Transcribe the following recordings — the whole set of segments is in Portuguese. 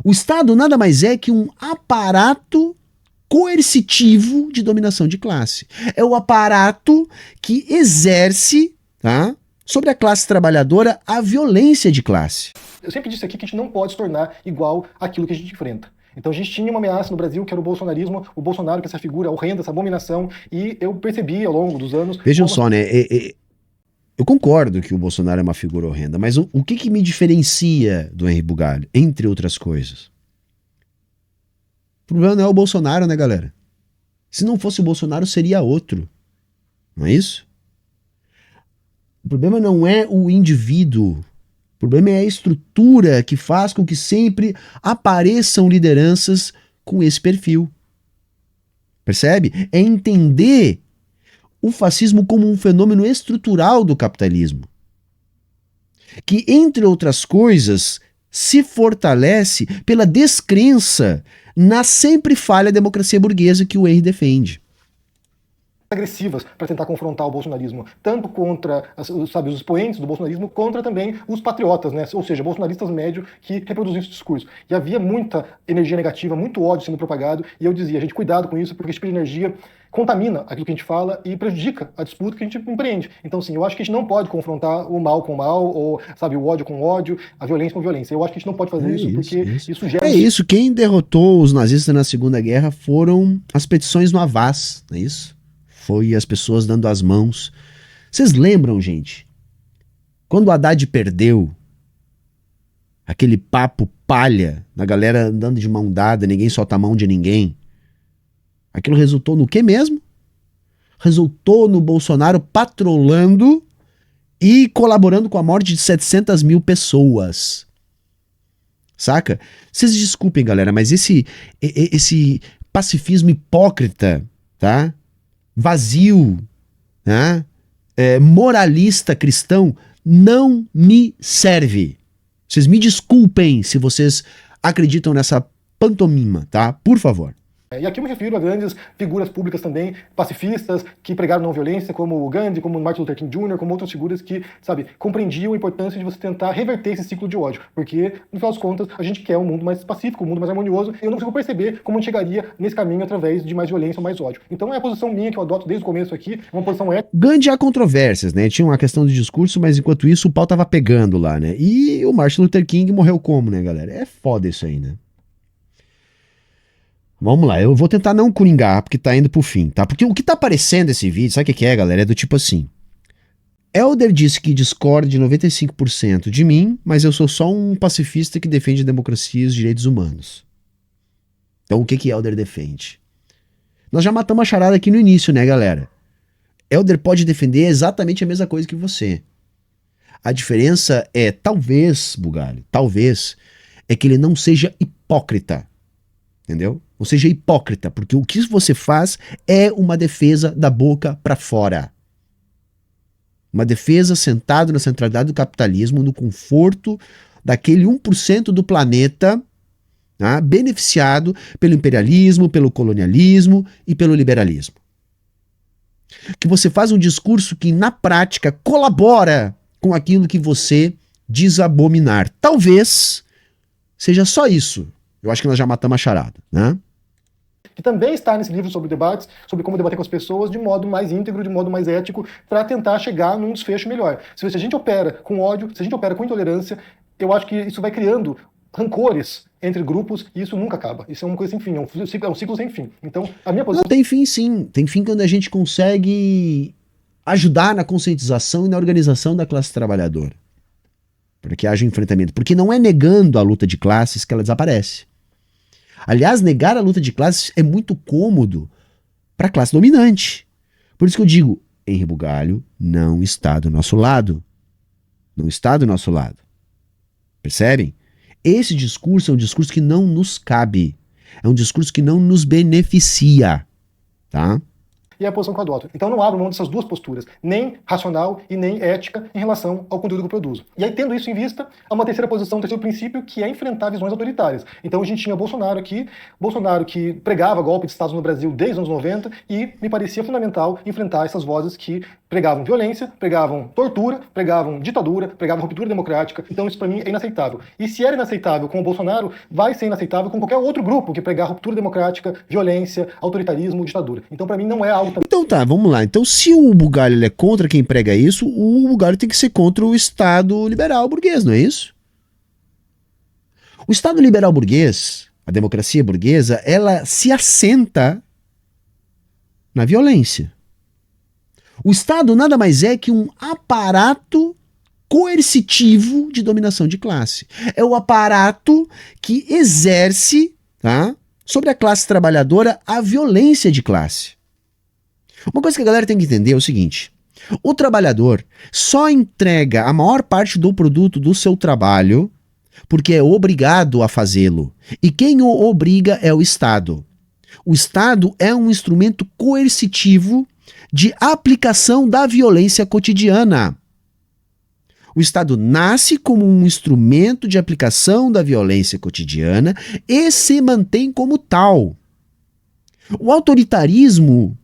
O Estado nada mais é que um aparato coercitivo de dominação de classe. É o aparato que exerce, tá, sobre a classe trabalhadora a violência de classe. Eu sempre disse aqui que a gente não pode se tornar igual àquilo que a gente enfrenta. Então a gente tinha uma ameaça no Brasil que era o bolsonarismo, o Bolsonaro, que é essa figura horrenda, essa abominação, e eu percebi ao longo dos anos... Vejam só, né? Eu concordo que o Bolsonaro é uma figura horrenda, mas o que me diferencia do Henri Bugalho, entre outras coisas? O problema não é o Bolsonaro, né, galera? Se não fosse o Bolsonaro, seria outro. Não é isso? O problema não é o indivíduo. O problema é a estrutura que faz com que sempre apareçam lideranças com esse perfil. Percebe? É entender o fascismo como um fenômeno estrutural do capitalismo, que, entre outras coisas, se fortalece pela descrença na sempre falha democracia burguesa que o Henry defende. Agressivas para tentar confrontar o bolsonarismo, tanto contra, sabe, os expoentes do bolsonarismo, contra também os patriotas, né? Ou seja, bolsonaristas médios que reproduziam esse discurso. E havia muita energia negativa, muito ódio sendo propagado, e eu dizia, gente, cuidado com isso, porque esse tipo de energia contamina aquilo que a gente fala e prejudica a disputa que a gente empreende. Então, sim, eu acho que a gente não pode confrontar o mal com o mal, ou, sabe, o ódio com o ódio, a violência com a violência. Eu acho que a gente não pode fazer isso, porque isso gera... É isso, quem derrotou os nazistas na Segunda Guerra foram as petições no Havaz, não é isso? Foi as pessoas dando as mãos. Vocês lembram, gente? Quando o Haddad perdeu, aquele papo palha, na galera andando de mão dada, ninguém solta a mão de ninguém. Aquilo resultou no quê mesmo? Resultou no Bolsonaro patrolando e colaborando com a morte de 700 mil pessoas. Saca? Vocês desculpem, galera, mas esse pacifismo hipócrita, tá? Vazio, né? Moralista cristão, não me serve. Vocês me desculpem se vocês acreditam nessa pantomima, tá? Por favor. E aqui eu me refiro a grandes figuras públicas também, pacifistas, que pregaram não violência, como o Gandhi, como o Martin Luther King Jr., como outras figuras que, sabe, compreendiam a importância de você tentar reverter esse ciclo de ódio. Porque, no final das contas, a gente quer um mundo mais pacífico, um mundo mais harmonioso, e eu não consigo perceber como a gente chegaria nesse caminho através de mais violência ou mais ódio. Então é a posição minha que eu adoto desde o começo aqui, uma posição ética. Gandhi há controvérsias, né? Tinha uma questão de discurso, mas enquanto isso o pau tava pegando lá, né? E o Martin Luther King morreu como, né, galera? É foda isso aí, né? Vamos lá, eu vou tentar não coringar, porque tá indo pro fim, tá? Porque o que tá aparecendo esse vídeo, sabe o que é, galera? É do tipo assim: Helder disse que discorda de 95% de mim, mas eu sou só um pacifista que defende a democracia e os direitos humanos. Então o que Helder defende? Nós já matamos a charada aqui no início, né, galera? Helder pode defender exatamente a mesma coisa que você. A diferença é, talvez, Bugalho, talvez, é que ele não seja hipócrita. Entendeu? Não seja hipócrita, porque o que você faz é uma defesa da boca para fora. Uma defesa sentado na centralidade do capitalismo, no conforto daquele 1% do planeta, tá, beneficiado pelo imperialismo, pelo colonialismo e pelo liberalismo. Que você faz um discurso que, na prática, colabora com aquilo que você diz abominar. Talvez seja só isso. Eu acho que nós já matamos a charada, né? Que também está nesse livro sobre debates, sobre como debater com as pessoas de modo mais íntegro, de modo mais ético, para tentar chegar num desfecho melhor. Se a gente opera com ódio, se a gente opera com intolerância, eu acho que isso vai criando rancores entre grupos e isso nunca acaba. Isso é uma coisa sem fim, é um ciclo sem fim. Então, a minha posição... Não, tem fim sim. Tem fim quando a gente consegue ajudar na conscientização e na organização da classe trabalhadora. Para que haja enfrentamento. Porque não é negando a luta de classes que ela desaparece. Aliás, negar a luta de classes é muito cômodo para a classe dominante. Por isso que eu digo, Henri Bugalho não está do nosso lado. Não está do nosso lado. Percebem? Esse discurso é um discurso que não nos cabe. É um discurso que não nos beneficia. Tá? E é a posição que eu adoto. Então não abro mão dessas duas posturas, nem racional e nem ética em relação ao conteúdo que eu produzo. E aí, tendo isso em vista, há uma terceira posição, um terceiro princípio, que é enfrentar visões autoritárias. Então a gente tinha Bolsonaro aqui, Bolsonaro que pregava golpe de Estado no Brasil desde os anos 90, e me parecia fundamental enfrentar essas vozes que pregavam violência, pregavam tortura, pregavam ditadura, pregavam ruptura democrática. Então isso para mim é inaceitável. E se era inaceitável com o Bolsonaro, vai ser inaceitável com qualquer outro grupo que pregar ruptura democrática, violência, autoritarismo, ditadura. Então para mim não é algo... Então tá, vamos lá. Então se o Bugalho ele é contra quem prega isso, o Bugalho tem que ser contra o Estado liberal burguês, não é isso? O Estado liberal burguês, a democracia burguesa, ela se assenta na violência. O Estado nada mais é que um aparato coercitivo de dominação de classe. É o aparato que exerce, tá, sobre a classe trabalhadora a violência de classe. Uma coisa que a galera tem que entender é o seguinte: o trabalhador só entrega a maior parte do produto do seu trabalho porque é obrigado a fazê-lo. E quem o obriga é o Estado. O Estado é um instrumento coercitivo de aplicação da violência cotidiana. O Estado nasce como um instrumento de aplicação da violência cotidiana e se mantém como tal. O autoritarismo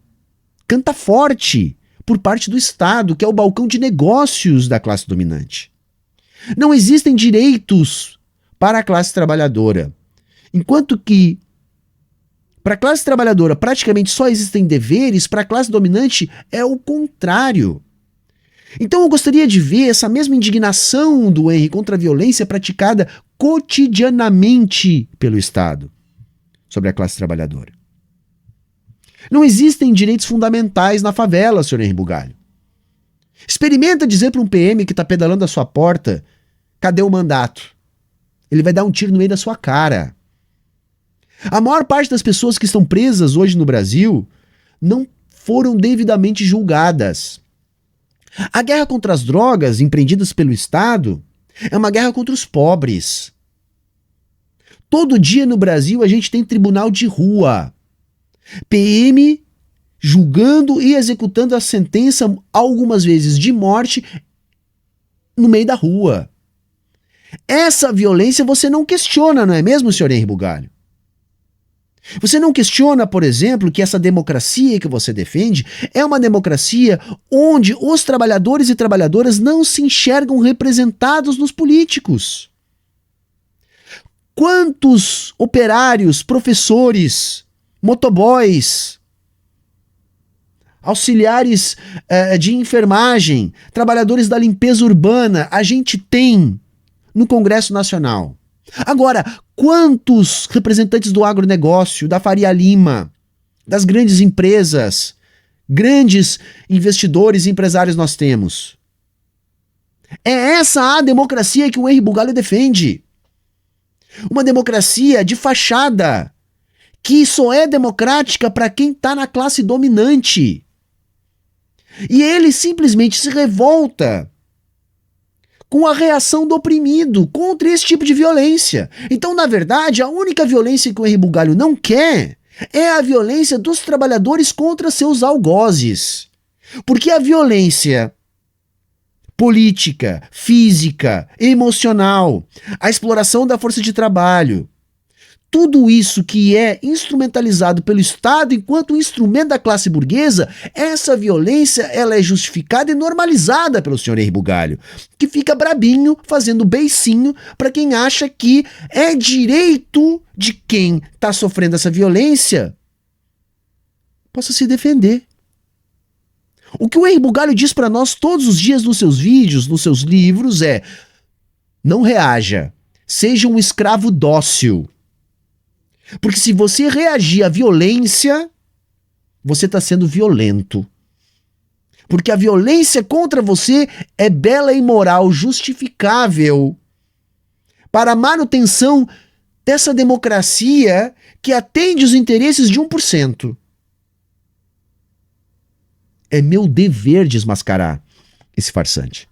canta forte por parte do Estado, que é o balcão de negócios da classe dominante. Não existem direitos para a classe trabalhadora, enquanto que para a classe trabalhadora praticamente só existem deveres, para a classe dominante é o contrário. Então eu gostaria de ver essa mesma indignação do Henry contra a violência praticada cotidianamente pelo Estado sobre a classe trabalhadora. Não existem direitos fundamentais na favela, senhor Henry Bugalho. Experimenta dizer para um PM que está pedalando à sua porta: cadê o mandato? Ele vai dar um tiro no meio da sua cara. A maior parte das pessoas que estão presas hoje no Brasil não foram devidamente julgadas. A guerra contra as drogas empreendidas pelo Estado é uma guerra contra os pobres. Todo dia no Brasil a gente tem tribunal de rua. PM julgando e executando a sentença, algumas vezes de morte, no meio da rua. Essa violência você não questiona, não é mesmo, senhor Henry Bugalho? Você não questiona, por exemplo, que essa democracia que você defende é uma democracia onde os trabalhadores e trabalhadoras não se enxergam representados nos políticos. Quantos operários, professores, motoboys, auxiliares de enfermagem, trabalhadores da limpeza urbana a gente tem no Congresso Nacional? Agora, quantos representantes do agronegócio, da Faria Lima, das grandes empresas, grandes investidores e empresários nós temos? É essa a democracia que o Henry Bugalho defende. Uma democracia de fachada, que só é democrática para quem está na classe dominante. E ele simplesmente se revolta com a reação do oprimido contra esse tipo de violência. Então, na verdade, a única violência que o Henry Bugalho não quer é a violência dos trabalhadores contra seus algozes. Porque a violência política, física, emocional, a exploração da força de trabalho, tudo isso que é instrumentalizado pelo Estado enquanto instrumento da classe burguesa, essa violência ela é justificada e normalizada pelo senhor Henry Bugalho, que fica brabinho fazendo beicinho para quem acha que é direito de quem está sofrendo essa violência possa se defender. O que o Henry Bugalho diz para nós todos os dias nos seus vídeos, nos seus livros é: não reaja, seja um escravo dócil. Porque se você reagir à violência, você está sendo violento. Porque a violência contra você é bela e moral, justificável para a manutenção dessa democracia que atende os interesses de 1%. É meu dever desmascarar esse farsante.